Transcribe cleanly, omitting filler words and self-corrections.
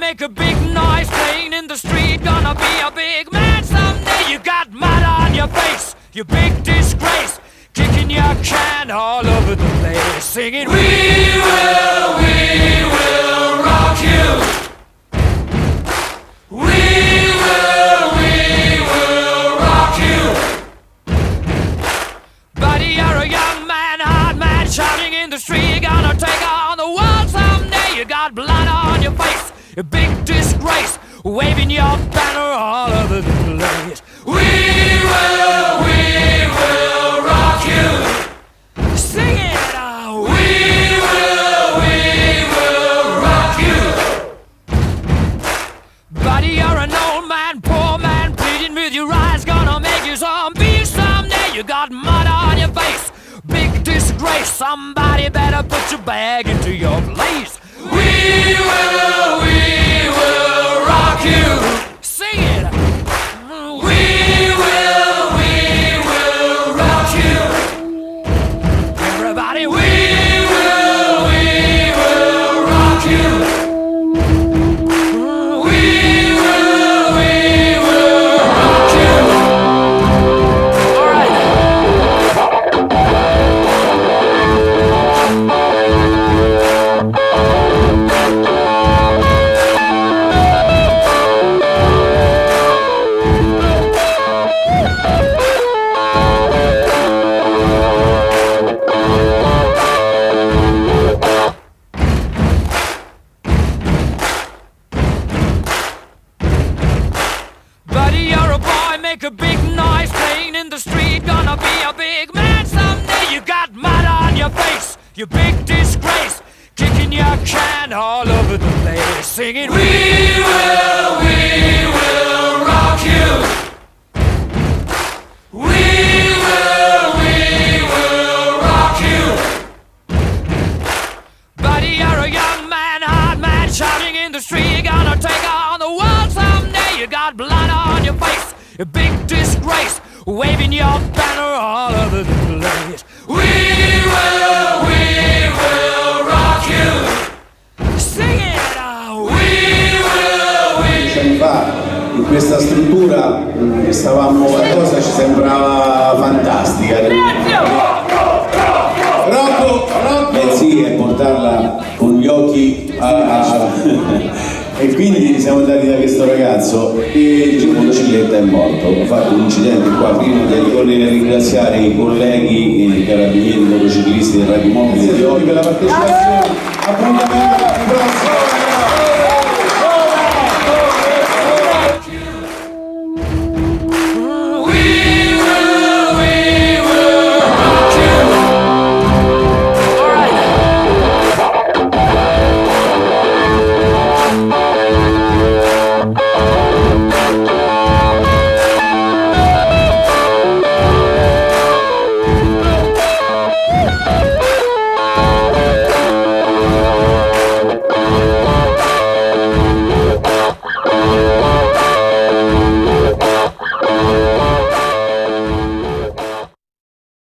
make a big noise playing in the street. Gonna be a big man someday. You got mud on your face, you big disgrace. Kicking your can all over the place, singing, we will rock you. We will rock you. Buddy, you're a young man, hard man, shouting in the street. You're gonna take on the world someday. You got blood on your face, a big disgrace, waving your banner all over the place. We will rock you. Sing it out. We will rock you. Buddy, you're an old man, poor man, pleading with your eyes. Gonna make you zombie someday. You got mud on your face, big disgrace. Somebody better put your bag into your place. We will rock you. Sing it. We will rock you. Everybody, we will rock you. We will rock you. All right. Buddy, you're a boy, make a big noise playing in the street. Gonna be a big man someday. You got mud on your face, you big disgrace. Kicking your can all over the place, singing, we will rock you. We will rock you. Buddy, you're a young man, hard man, shouting in the street. You're gonna take on the world someday. You got blood on your face, a big disgrace, waving your banner all over the place. We will rock you. Sing it out. We Anni fa in questa struttura stavamo, la cosa ci sembrava fantastica. Sì, e portarla con gli occhi e quindi siamo andati da questo ragazzo e il motocicletta è morto. Ho fatto un incidente qua. Prima di ricorrere a ringraziare i colleghi, i carabinieri, i motociclisti del Radio Mobile di oggi per la partecipazione. Appuntamento